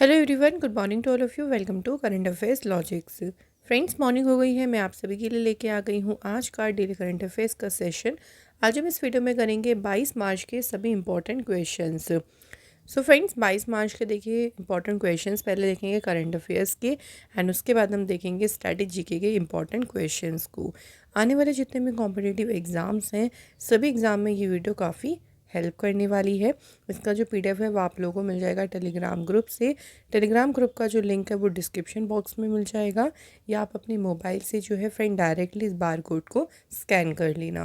Hello everyone, good morning to all of you. Welcome to current affairs logics. Friends, morning हो गई है। मैं आप सभी के लिए लेके आ गई हूँ आज का डेली करंट अफेयर्स का सेशन। आज हम इस वीडियो में करेंगे 22 मार्च के सभी इंपॉर्टेंट क्वेश्चंस। सो फ्रेंड्स, 22 मार्च के देखिए इंपॉर्टेंट क्वेश्चंस पहले देखेंगे करंट अफेयर्स के, एंड उसके बाद हम देखेंगे स्टैटिक जीके के इंपॉर्टेंट क्वेश्चंस को। आने वाले जितने भी कॉम्पिटिटिव एग्ज़ाम्स हैं, सभी एग्ज़ाम में ये वीडियो काफ़ी हेल्प करने वाली है। इसका जो पीडीएफ है वो आप लोगों को मिल जाएगा टेलीग्राम ग्रुप से। टेलीग्राम ग्रुप का जो लिंक है वो डिस्क्रिप्शन बॉक्स में मिल जाएगा, या आप अपने मोबाइल से जो है फ्रेंड डायरेक्टली इस बार कोड को स्कैन कर लेना।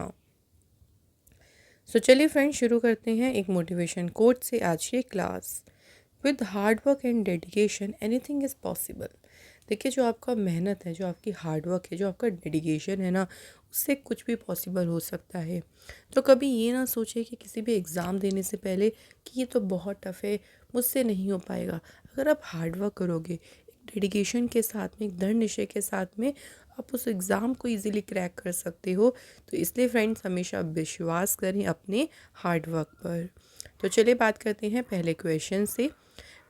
सो चलिए फ्रेंड, शुरू करते हैं एक मोटिवेशन कोट से आज की class. With hard work and dedication anything is possible. देखिए, जो आपका मेहनत है, जो आपकी हार्ड वर्क है, जो आपका डेडिकेशन है ना, उससे कुछ भी पॉसिबल हो सकता है। तो कभी ये ना सोचे कि किसी भी एग्ज़ाम देने से पहले कि ये तो बहुत टफ़ है, मुझसे नहीं हो पाएगा। अगर आप हार्ड वर्क करोगे, एक डेडिकेशन के साथ में, एक दृढ़ निश्चय के साथ में, आप उस एग्ज़ाम को इजीली क्रैक कर सकते हो। तो इसलिए फ्रेंड्स, हमेशा विश्वास करें अपने हार्ड वर्क पर। तो चलिए बात करते हैं पहले क्वेश्चन से।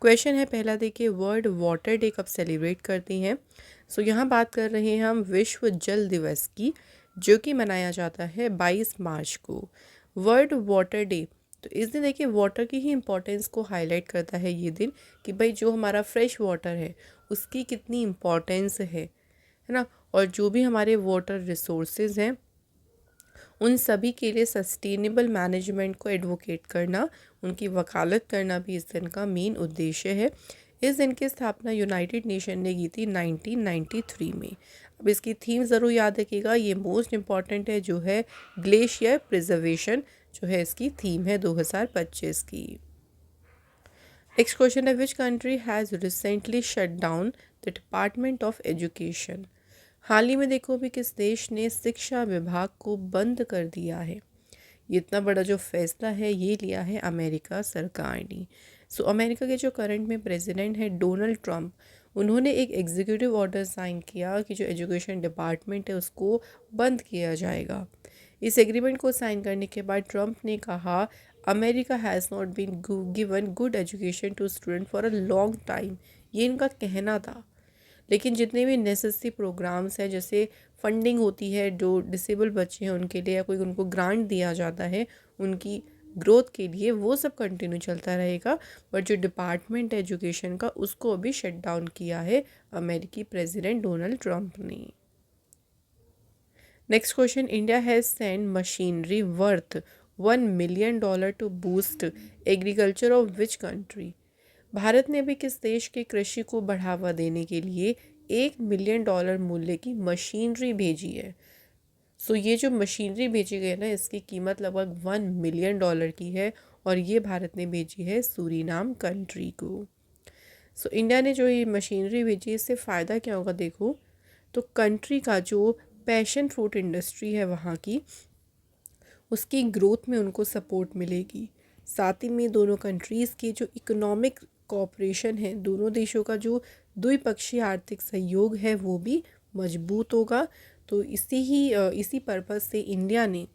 क्वेश्चन है पहला, देखिए, वर्ल्ड वाटर डे कब सेलिब्रेट करते हैं। सो यहाँ बात कर रहे हैं हम विश्व जल दिवस की, जो कि मनाया जाता है 22 मार्च को। वर्ल्ड वाटर डे, तो इस दिन देखिए वाटर की ही इम्पोर्टेंस को हाईलाइट करता है ये दिन, कि भाई जो हमारा फ्रेश वाटर है उसकी कितनी इम्पोर्टेंस है ना। और जो भी हमारे वाटर रिसोर्सेज हैं उन सभी के लिए सस्टेनेबल मैनेजमेंट को एडवोकेट करना, उनकी वकालत करना भी इस दिन का मेन उद्देश्य है। इस दिन की स्थापना यूनाइटेड नेशन ने की थी 1993 में। अब इसकी थीम ज़रूर याद रखिएगा, ये मोस्ट इम्पॉर्टेंट है, जो है ग्लेशियर प्रिजर्वेशन, जो है इसकी थीम है 2025 की। नेक्स्ट क्वेश्चन है, which country has recently shut down the department of education. हाल ही में देखो भी किस देश ने शिक्षा विभाग को बंद कर दिया है। ये इतना बड़ा जो फैसला है ये लिया है अमेरिका सरकार ने। सो अमेरिका के जो करंट में प्रेसिडेंट है डोनाल्ड ट्रंप, उन्होंने एक एग्जीक्यूटिव ऑर्डर साइन किया कि जो एजुकेशन डिपार्टमेंट है उसको बंद किया जाएगा। इस एग्रीमेंट को साइन करने के बाद ट्रंप ने कहा, America has not been given good education to student for a long time. ये इनका कहना था। लेकिन जितने भी नेसेसरी प्रोग्राम्स हैं, जैसे फंडिंग होती है जो डिसेबल बच्चे हैं उनके लिए, या कोई उनको ग्रांट दिया जाता है उनकी ग्रोथ के लिए, वो सब कंटिन्यू चलता रहेगा। बट जो डिपार्टमेंट है एजुकेशन का, उसको अभी शट डाउन किया है अमेरिकी प्रेसिडेंट डोनाल्ड ट्रंप ने। Next question, India has send machinery worth $1 million to boost agriculture of which country. Bharat ने अभी किस देश के कृषि को बढ़ावा देने के लिए $1 मिलियन मूल्य की मशीनरी भेजी है। सो ये जो मशीनरी भेजी गई है ना, इसकी कीमत लगभग $1 मिलियन की है, और ये भारत ने भेजी है सूरीनाम कंट्री को। सो इंडिया ने जो ये मशीनरी भेजी, इससे फ़ायदा क्या होगा देखो, तो कंट्री का जो पैशन फ्रूट इंडस्ट्री है वहाँ की, उसकी ग्रोथ में उनको सपोर्ट मिलेगी। साथ ही में दोनों कंट्रीज़ के जो इकोनॉमिक कोऑपरेशन है, दोनों देशों का जो द्विपक्षीय आर्थिक सहयोग है वो भी मजबूत होगा। तो इसी पर्पज़ से इंडिया ने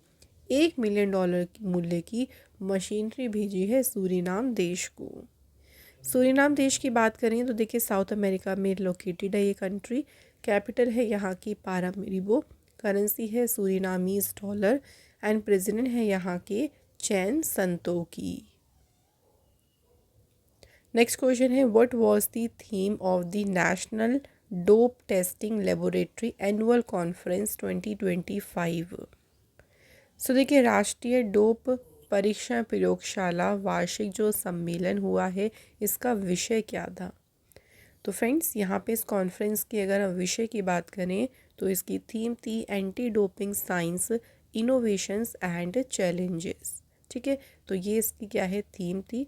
$1 मिलियन मूल्य की मशीनरी भेजी है सूरीनाम देश को। सूरीनाम देश की बात करें तो देखिए, साउथ अमेरिका में लोकेटेड है ये कंट्री। कैपिटल है यहाँ की पारामिरिबो, करेंसी है सूरीनामीज डॉलर, एंड प्रेसिडेंट है यहाँ के चैन संतोकी। नेक्स्ट क्वेश्चन है, what was the theme of the national dope testing laboratory annual conference 2025। सो देखिए, राष्ट्रीय डोप परीक्षण प्रयोगशाला वार्षिक जो सम्मेलन हुआ है, इसका विषय क्या था। तो फ्रेंड्स, यहाँ पे इस कॉन्फ्रेंस की अगर हम विषय की बात करें तो इसकी थीम थी anti doping science, innovations and challenges. ठीक है, तो ये इसकी क्या है, थीम थी।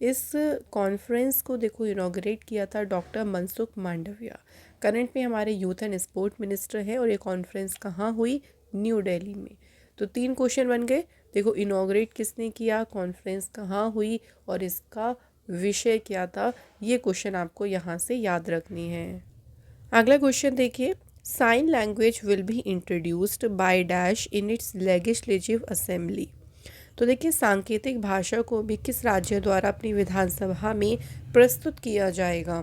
इस कॉन्फ्रेंस को देखो इनॉग्रेट किया था डॉक्टर मनसुख मांडविया। करंट में हमारे यूथ एंड स्पोर्ट मिनिस्टर हैं, और ये कॉन्फ्रेंस कहाँ हुई, न्यू दिल्ली में। तो 3 क्वेश्चन बन गए। देखो, इनॉग्रेट किसने किया, कॉन्फ्रेंस कहाँ हुई, और इसका विषय क्या था, ये क्वेश्चन आपको यहाँ से याद रखनी है। अगला क्वेश्चन देखिए, sign language will be introduced by dash in its legislative assembly. तो देखिए सांकेतिक भाषा को भी किस राज्य द्वारा अपनी विधानसभा में प्रस्तुत किया जाएगा।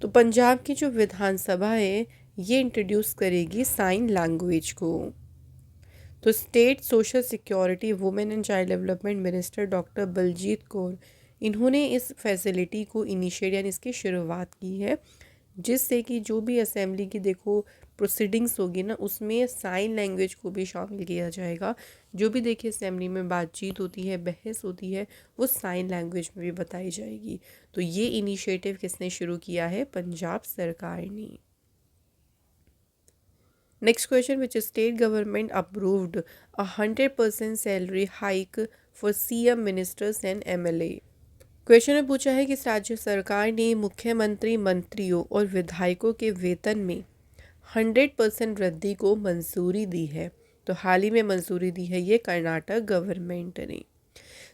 तो पंजाब की जो विधानसभा है ये इंट्रोड्यूस करेगी साइन लैंग्वेज को। तो state social security women and child development minister doctor Baljeet Kaur, इन्होंने इस फैसिलिटी को इनिशिएट यानी इसकी शुरुआत की है, जिससे कि जो भी असेंबली की देखो प्रोसीडिंग्स होगी ना उसमें साइन लैंग्वेज को भी शामिल किया जाएगा। जो भी देखिए असेंबली में बातचीत होती है, बहस होती है, वो साइन लैंग्वेज में भी बताई जाएगी। तो ये इनिशिएटिव किसने शुरू किया है? पंजाब सरकार ने। Next question, which state government approved 100% salary hike for CM ministers and MLA. Question में पूछा है कि राज्य सरकार ने मुख्यमंत्री, मंत्रियों और विधायकों के वेतन में 100% वृद्धि को मंजूरी दी है। तो हाल ही में मंजूरी दी है ये कर्नाटक गवर्नमेंट ने।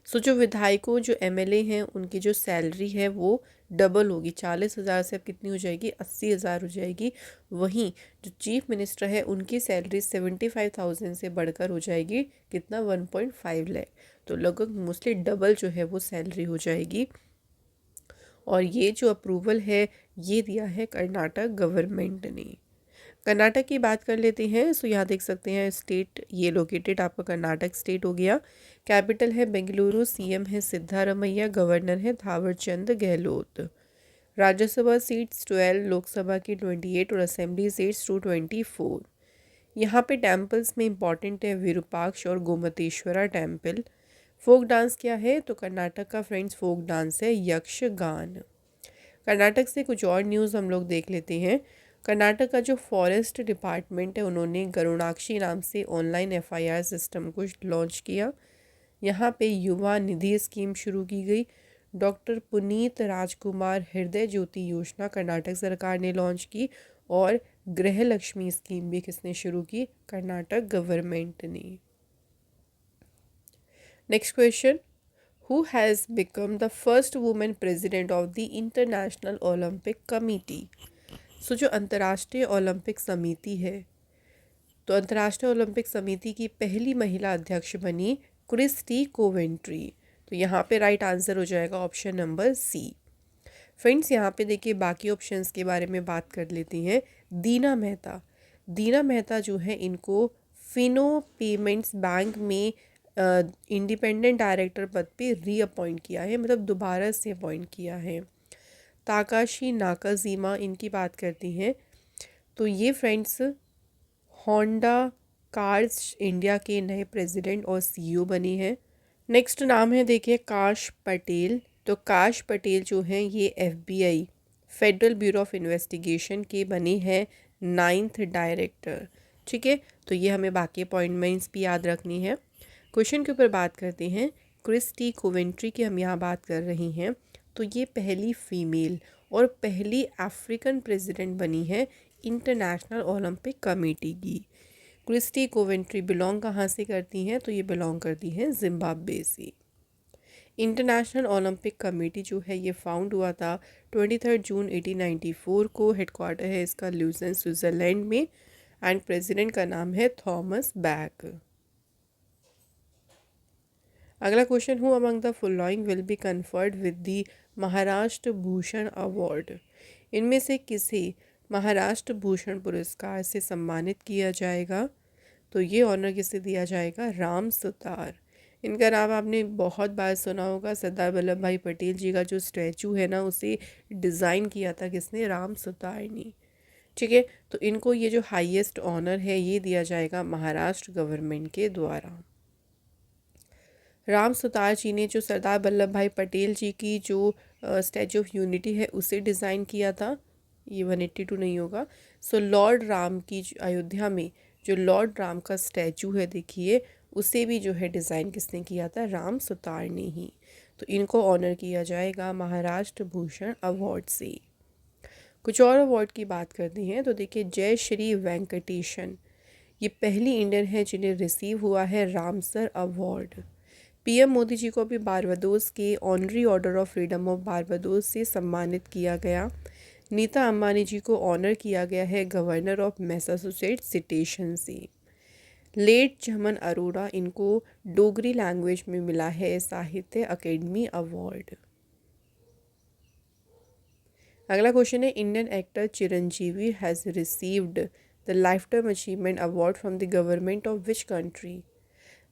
सो जो विधायकों, जो एमएलए हैं, उनकी जो सैलरी है वो डबल होगी, 40,000 से अब कितनी हो जाएगी? 80,000 हो जाएगी। वहीं जो चीफ मिनिस्टर है उनकी सैलरी 75,000 से बढ़कर हो जाएगी कितना? 1.5 लाख। तो लगभग मोस्टली डबल जो है वो सैलरी हो जाएगी। और ये जो अप्रूवल है ये दिया है कर्नाटक गवर्नमेंट ने। कर्नाटक की बात कर लेते हैं। सो यहाँ देख सकते हैं स्टेट ये लोकेटेड आपका कर्नाटक स्टेट हो गया। कैपिटल है बेंगलुरु, सीएम है सिद्धारमैया, गवर्नर है थावर चंद गहलोत। राज्यसभा सीट्स 12, लोकसभा की 28 और असेंबली सीट्स 224। यहाँ पे टेम्पल्स में इंपॉर्टेंट है विरूपाक्ष और गोमतेश्वरा टेम्पल। फोक डांस क्या है? तो कर्नाटक का फ्रेंड्स फोक डांस है यक्षगान। कर्नाटक से कुछ और न्यूज़ हम लोग देख लेते हैं। कर्नाटक का जो फॉरेस्ट डिपार्टमेंट है उन्होंने गरुणाक्षी नाम से ऑनलाइन एफआईआर सिस्टम को लॉन्च किया। यहाँ पे युवा निधि स्कीम शुरू की गई। डॉक्टर पुनीत राजकुमार हृदय ज्योति योजना कर्नाटक सरकार ने लॉन्च की। और गृह लक्ष्मी स्कीम भी किसने शुरू की? कर्नाटक गवर्नमेंट ने। Next question, who has become the first women president of the international olympic committee. So जो अंतर्राष्ट्रीय ओलंपिक समिति है, तो अंतर्राष्ट्रीय ओलंपिक समिति की पहली महिला अध्यक्ष बनी क्रिस्टी कोवेंट्री। तो यहाँ पे राइट आंसर हो जाएगा ऑप्शन नंबर सी। फ्रेंड्स यहाँ पे देखिए बाकी ऑप्शंस के बारे में बात कर लेती हैं। दीना मेहता, दीना मेहता जो है इनको फिनो पेमेंट्स बैंक में इंडिपेंडेंट डायरेक्टर पद पे रीअपॉइंट किया है, मतलब दोबारा से अपॉइंट किया है। ताकाशी नाकाजीमा इनकी बात करती हैं, तो ये फ्रेंड्स होंडा कार्स इंडिया के नए प्रेसिडेंट और सीईओ बने हैं। नेक्स्ट नाम है देखिए काश पटेल। तो काश पटेल जो हैं ये FBI federal bureau of investigation के बने हैं 9th डायरेक्टर। ठीक है, तो ये हमें बाकी अपॉइंटमेंट्स भी याद रखनी है। क्वेश्चन के ऊपर बात करते हैं। क्रिस्टी कोवेंट्री की हम यहाँ बात कर रही हैं, तो ये पहली फीमेल और पहली अफ्रीकन प्रेसिडेंट बनी है इंटरनेशनल ओलंपिक कमेटी की। क्रिस्टी कोवेंट्री बिलोंग कहाँ से करती हैं? तो ये बिलोंग करती हैं जिम्बाब्वे से। इंटरनेशनल ओलंपिक कमेटी जो है ये फाउंड हुआ था 23 जून 1894 को। हेडक्वार्टर है इसका ल्यूजन स्विट्ज़रलैंड में एंड प्रेसिडेंट का नाम है थॉमस बैक। अगला question, who among the following will be conferred with the Maharashtra Bhushan award. इनमें से किसे महाराष्ट्र भूषण पुरस्कार से सम्मानित किया जाएगा? तो ये ऑनर किसे दिया जाएगा? राम सुतार। इनका नाम आपने बहुत बार सुना होगा। सरदार वल्लभ भाई पटेल जी का जो स्टैचू है ना उसे डिज़ाइन किया था किसने? राम सुतार ने। ठीक है, तो इनको ये जो हाईएस्ट ऑनर है ये दिया जाएगा महाराष्ट्र गवर्नमेंट के द्वारा। राम सुतार जी ने जो सरदार वल्लभ भाई पटेल जी की जो स्टैचू ऑफ यूनिटी है उसे डिज़ाइन किया था। ये 182 नहीं होगा। सो लॉर्ड राम की अयोध्या में जो लॉर्ड राम का स्टैचू है देखिए उसे भी जो है डिज़ाइन किसने किया था? राम सुतार ने ही। तो इनको ऑनर किया जाएगा महाराष्ट्र भूषण अवार्ड से। कुछ और अवार्ड की बात करते हैं, तो देखिए जय श्री वेंकटेशन ये पहली इंडियन है जिन्हें रिसीव हुआ है Ramsar award. PM Modi ji को भी बारबाडोस के honorary order of freedom of Barbados से सम्मानित किया गया। नीता अंबानी जी को ऑनर किया गया है गवर्नर ऑफ मैसाचुसेट्स सिटेशन से। लेट चमन अरोड़ा, इनको डोगरी लैंग्वेज में मिला है साहित्य अकेडमी अवार्ड। अगला क्वेश्चन है, Indian actor Chiranjeevi has received the life time achievement award from the government of which country.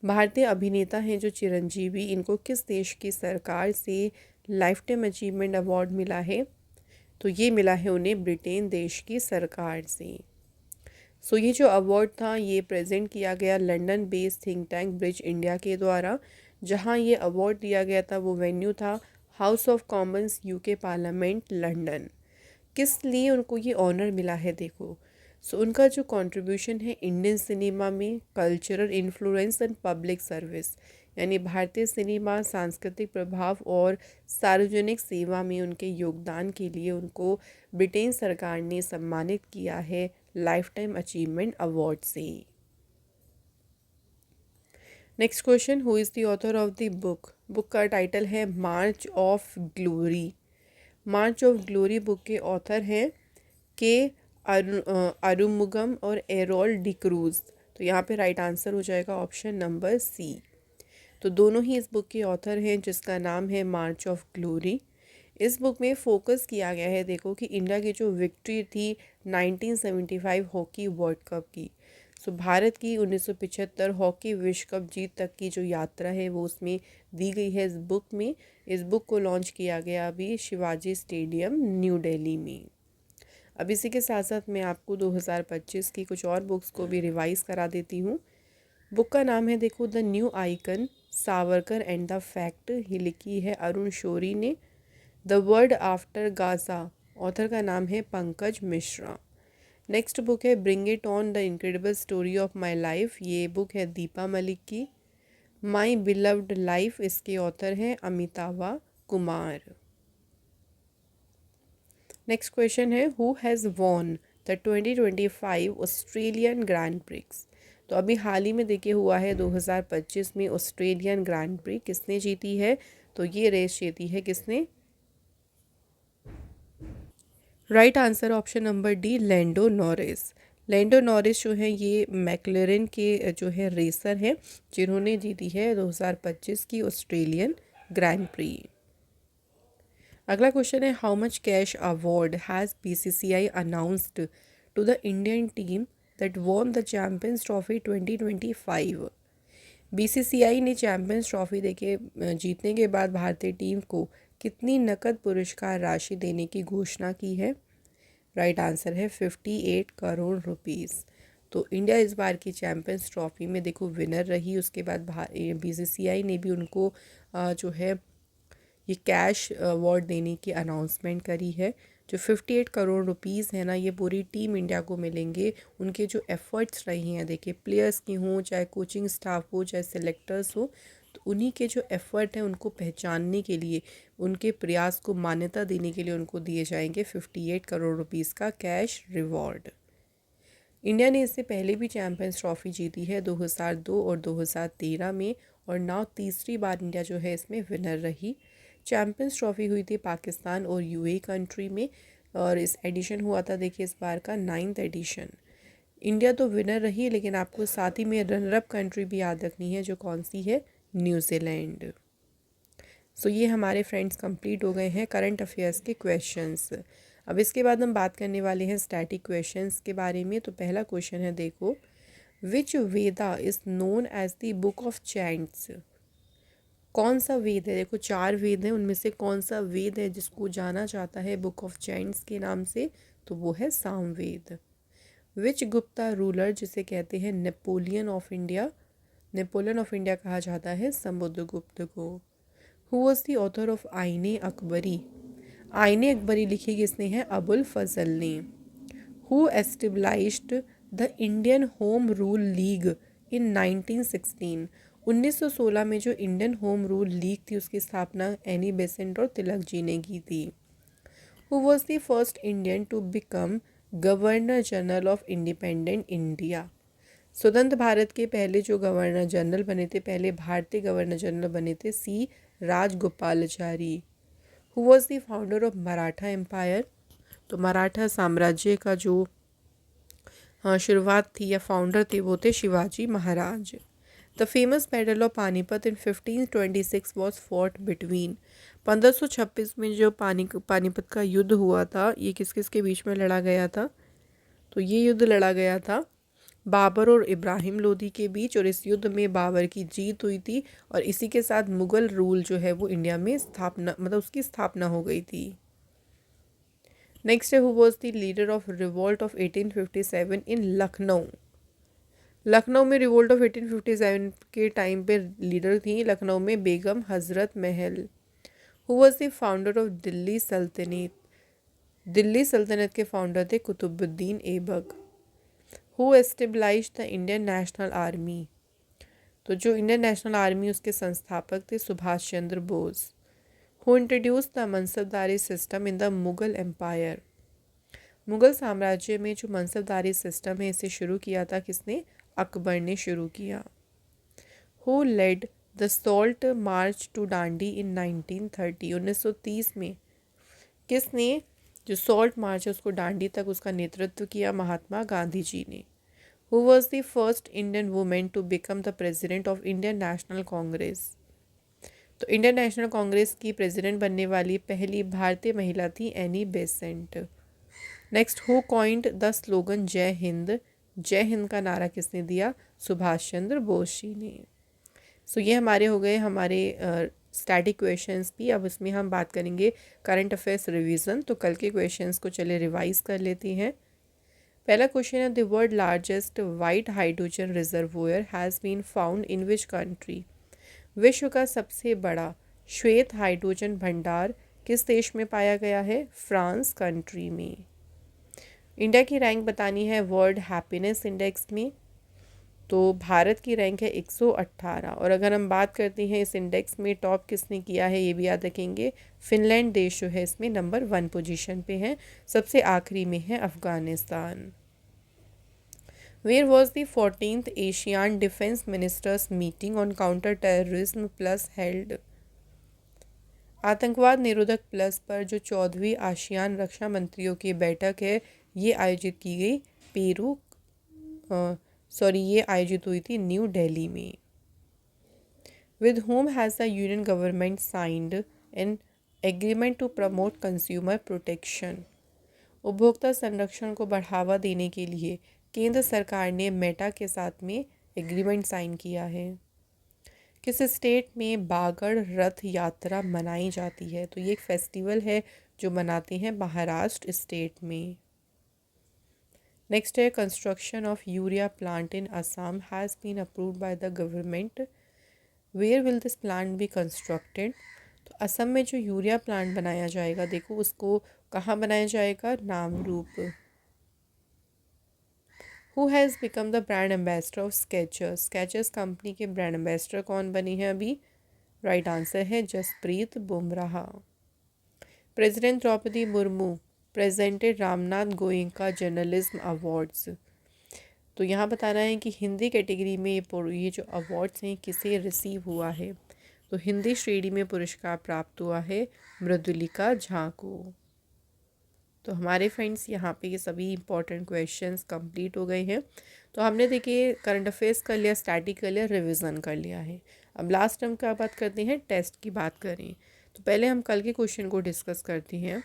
भारतीय अभिनेता हैं जो चिरंजीवी, इनको किस देश की सरकार से लाइफ टाइम अचीवमेंट अवार्ड मिला है? तो ये मिला है उन्हें ब्रिटेन देश की सरकार से। सो ये जो अवार्ड था ये प्रेजेंट किया गया London based think tank bridge India के द्वारा। जहाँ ये अवार्ड दिया गया था वो वेन्यू था house of Commons UK parliament London. किस लिए उनको ये ऑनर मिला है देखो। सो उनका जो कंट्रीब्यूशन है इंडियन सिनेमा में cultural influence and public service, यानी भारतीय सिनेमा सांस्कृतिक प्रभाव और सार्वजनिक सेवा में उनके योगदान के लिए उनको ब्रिटेन सरकार ने सम्मानित किया है लाइफ टाइम अचीवमेंट अवार्ड से। Next question, who is the author of the book. Book का टाइटल है March of Glory. March of Glory book के ऑथर हैं के अरुमुगम और एरोल डिक्रूज। तो यहाँ पे राइट आंसर हो जाएगा ऑप्शन नंबर सी। तो दोनों ही इस बुक के ऑथर हैं जिसका नाम है मार्च ऑफ ग्लोरी। इस बुक में फोकस किया गया है देखो कि इंडिया की जो विक्ट्री थी 1975 हॉकी वर्ल्ड कप की। सो भारत की 1975 हॉकी विश्व कप जीत तक की जो यात्रा है वो उसमें दी गई है इस बुक में। इस बुक को लॉन्च किया गया अभी शिवाजी स्टेडियम न्यू दिल्ली में। अब इसी के साथ साथ मैं आपको 2025 की कुछ और बुक्स को भी रिवाइज करा देती हूँ। बुक का नाम है देखो the new icon Savarkar and the fact, ये लिखी है अरुण शोरी ने। The world after Gaza, author का नाम है पंकज मिश्रा। नेक्स्ट बुक है bring it on the incredible story of my life, ये बुक है दीपा मलिक की। माई बिलव्ड लाइफ, इसके ऑथर हैं अमितावा कुमार। नेक्स्ट क्वेश्चन है who has won the 2025 Australian grand prix. तो अभी हाल ही में देखिए हुआ है 2025 में ऑस्ट्रेलियन ग्रैंड प्री, किसने जीती है? तो ये रेस जीती है किसने? Right answer option number D, Lando Norris. Lando Norris जो है ये मैक्लेरन के जो है रेसर हैं जिन्होंने जीती है 2025 की ऑस्ट्रेलियन ग्रैंड प्री। अगला क्वेश्चन है how much cash award has BCCI announced to the Indian team that won the Champions Trophy 2025। BCCI ने चैम्पियंस ट्रॉफी देके जीतने के बाद भारतीय टीम को कितनी नकद पुरस्कार राशि देने की घोषणा की है? राइट आंसर है 58 करोड़ रुपीस। तो इंडिया इस बार की चैम्पियंस ट्रॉफी में देखो विनर रही। उसके बाद बीसीसीआई ने भी उनको जो है ये कैश अवार्ड देने की अनाउंसमेंट करी है। जो 58 करोड़ रुपीस है ना, ये पूरी टीम इंडिया को मिलेंगे। उनके जो एफर्ट्स रही हैं देखिए, प्लेयर्स की हों चाहे कोचिंग स्टाफ हो चाहे सेलेक्टर्स हो, तो उन्हीं के जो एफ़र्ट हैं उनको पहचानने के लिए, उनके प्रयास को मान्यता देने के लिए उनको दिए जाएंगे 58 करोड़ रुपीस का कैश रिवॉर्ड। इंडिया ने इससे पहले भी चैम्पियंस ट्रॉफी जीती है 2002 और 2013 में, और नाउ तीसरी बार इंडिया जो है इसमें विनर रही। चैम्पियंस ट्रॉफी हुई थी पाकिस्तान और यूएई कंट्री में, और इस एडिशन हुआ था देखिए इस बार का 9th एडिशन। इंडिया तो विनर रही, लेकिन आपको साथ ही में रनरअप कंट्री भी याद रखनी है, जो कौन सी है? न्यूजीलैंड। सो ये हमारे फ्रेंड्स कंप्लीट हो गए हैं करंट अफेयर्स के क्वेश्चंस। अब इसके बाद हम बात करने वाले हैं स्टैटिक क्वेश्चंस के बारे में। तो पहला क्वेश्चन है देखो, which Veda is known as the book of chants. कौन सा वेद है? देखो 4 वेद हैं, उनमें से कौन सा वेद है जिसको जाना जाता है बुक ऑफ चैंट्स के नाम से? तो वो है सामवेद। विच गुप्ता रूलर, जिसे कहते हैं Napoleon of India, Napoleon of India कहा जाता है समुद्रगुप्त को। Who was the author of आईने अकबरी। आईने अकबरी लिखी किसने है? अबुल फजल ने। Who established the Indian home rule league in 1916। 1916 में जो इंडियन होम रूल लीग थी उसकी स्थापना एनी बेसेंट और तिलक जी ने की थी। Who was the first Indian to become governor general of independent India. स्वतंत्र भारत के पहले जो गवर्नर जनरल बने थे, पहले भारतीय गवर्नर जनरल बने थे C Rajagopalachari. Who was the founder of Maratha empire. तो मराठा साम्राज्य का जो शुरुआत थी या फाउंडर थे वो थे Shivaji Maharaj. The famous battle of Panipat in 1526 was fought between. 1526 में जो पानीपत का युद्ध हुआ था, ये किस किस के बीच में लड़ा गया था? तो ये युद्ध लड़ा गया था बाबर और इब्राहिम लोदी के बीच, और इस युद्ध में बाबर की जीत हुई थी और इसी के साथ मुगल रूल जो है वो इंडिया में स्थापना, मतलब उसकी स्थापना हो गई थी। नेक्स्ट है, who was the leader of revolt of 1857 इन लखनऊ। लखनऊ में रिवोल्ट ऑफ 1857 के टाइम पे लीडर थी लखनऊ में Begum Hazrat Mahal. Who was the founder of Delhi Sultanate. Delhi सल्तनत के फाउंडर थे Qutbuddin Aibak. Who establish the Indian national army. तो जो इंडियन नेशनल आर्मी उसके संस्थापक थे Subhash Chandra Bose. Who introduce the mansabdari system in the Mughal empire. Mughal साम्राज्य में जो मनसबदारी सिस्टम है इसे शुरू किया था किसने? अकबर ने शुरू किया। Who led the salt march to Dandi in 1930। 1930 में किसने जो सॉल्ट मार्च है उसको डांडी तक उसका नेतृत्व किया? महात्मा गांधी जी ने। Who was the first Indian women to become the president of Indian National Congress. तो इंडियन नेशनल कांग्रेस की प्रेसिडेंट बनने वाली पहली भारतीय महिला थी Annie Besant. Next, who coined the slogan जय हिंद। जय हिंद का नारा किसने दिया? सुभाष चंद्र बोस जी ने। सो ये हमारे हो गए हमारे स्टैटिक क्वेश्चंस भी। अब इसमें हम बात करेंगे करंट अफेयर्स रिवीजन। तो कल के क्वेश्चंस को चले रिवाइज कर लेते हैं। पहला क्वेश्चन है, the world largest white hydrogen reservoir has been found in which country. विश्व का सबसे बड़ा श्वेत हाइड्रोजन भंडार किस देश में पाया गया है? फ्रांस कंट्री में। इंडिया की रैंक बतानी है वर्ल्ड हैप्पीनेस इंडेक्स में। तो भारत की रैंक है 118। और अगर हम बात करते हैं इस इंडेक्स में टॉप किसने किया है, ये भी याद रखेंगे। फिनलैंड देश जो है इसमें नंबर 1 पोजीशन पे है। सबसे आखिरी में है Afghanistan. Where was the 14th ASEAN defence ministers meeting on counter terrorism plus held. आतंकवाद निरोधक प्लस पर जो 14वीं आसियान रक्षा मंत्रियों की बैठक है ये आयोजित की गई ये आयोजित हुई थी न्यू दिल्ली में। With whom has the union government signed an agreement to promote consumer protection. उपभोक्ता संरक्षण को बढ़ावा देने के लिए केंद्र सरकार ने मेटा के साथ में एग्रीमेंट साइन किया है। किस स्टेट में बागड़ रथ यात्रा मनाई जाती है? तो ये एक फेस्टिवल है जो मनाते हैं महाराष्ट्र स्टेट में। नेक्स्ट है, construction of urea plant in Assam has been approved by the government. Where will this plant be constructed. तो असम में जो यूरिया प्लांट बनाया जाएगा, देखो उसको कहाँ बनाया जाएगा? Namrup. Who has become the brand ambassador of Skechers. Skechers company के ब्रांड एम्बेसडर कौन बनी है अभी? राइट आंसर है Jasprit Bumrah. President Droupadi Murmu presented Ramnath Goenka journalism awards. तो यहाँ बताना है कि हिंदी कैटेगरी में ये जो अवार्ड्स हैं किसे रिसीव हुआ है। तो हिंदी श्रेणी में पुरस्कार प्राप्त हुआ है मृदुलिका झा को। तो हमारे फ्रेंड्स यहाँ पे ये सभी इंपॉर्टेंट क्वेश्चंस कंप्लीट हो गए हैं। तो हमने देखिए करंट अफेयर्स कर लिया, स्टैटिक कर लिया, रिवीजन कर लिया है। अब लास्ट टर्म का बात करते हैं, टेस्ट की बात करें तो पहले हम कल के क्वेश्चन को डिस्कस करते हैं।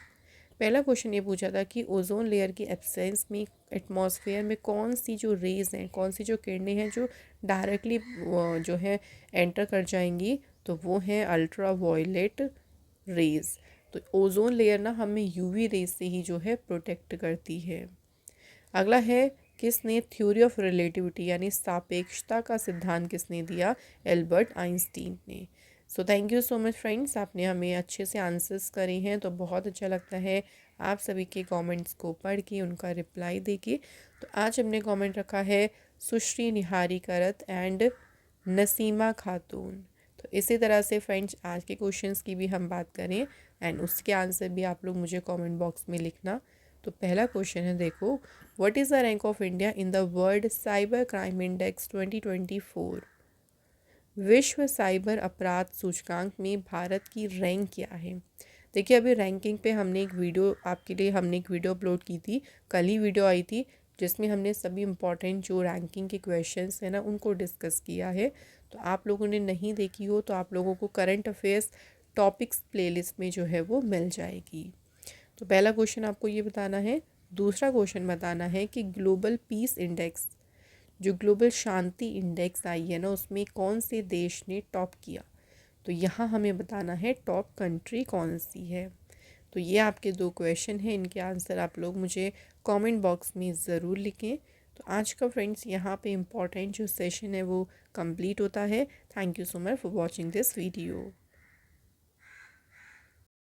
पहला क्वेश्चन ये पूछा था कि ओजोन लेयर की एब्सेंस में एटमॉस्फेयर में कौन सी जो रेज़ हैं, कौन सी जो किरणें हैं जो डायरेक्टली जो है एंटर कर जाएंगी, तो वो हैं अल्ट्रा वायलेट रेज़। तो ओजोन लेयर ना हमें यूवी रेज से ही जो है प्रोटेक्ट करती है। अगला है, किसने थ्योरी ऑफ रिलेटिविटी यानी सापेक्षता का सिद्धांत किसने दिया? एल्बर्ट आइंस्टीन ने। So thank you so much friends, आपने हमें अच्छे से आंसर्स करे हैं तो बहुत अच्छा लगता है आप सभी के कमेंट्स को पढ़ के उनका रिप्लाई दे के। तो आज हमने कमेंट रखा है सुश्री निहारी करत एंड नसीमा खातून। तो इसी तरह से फ्रेंड्स आज के क्वेश्चंस की भी हम बात करें एंड उसके आंसर भी आप लोग मुझे कमेंट बॉक्स में लिखना। तो पहला क्वेश्चन है, देखो, what is the rank of India in the world cyber crime index 2024। विश्व साइबर अपराध सूचकांक में भारत की रैंक क्या है? देखिए अभी रैंकिंग पे हमने एक वीडियो अपलोड की थी, कल ही वीडियो आई थी। जिसमें हमने सभी इम्पॉर्टेंट जो रैंकिंग के क्वेश्चंस हैं ना उनको डिस्कस किया है। तो आप लोगों ने नहीं देखी हो तो आप लोगों को करंट अफेयर्स टॉपिक्स प्लेलिस्ट में जो है वो मिल जाएगी। तो पहला क्वेश्चन आपको ये बताना है। दूसरा क्वेश्चन बताना है कि ग्लोबल पीस इंडेक्स, जो ग्लोबल शांति इंडेक्स आई है ना, उसमें कौन से देश ने टॉप किया। तो यहाँ हमें बताना है टॉप कंट्री कौन सी है। तो ये आपके दो क्वेश्चन हैं, इनके आंसर आप लोग मुझे कमेंट बॉक्स में ज़रूर लिखें। तो आज का फ्रेंड्स यहाँ पे इम्पॉर्टेंट जो सेशन है वो कंप्लीट होता है। Thank you so much for watching this video.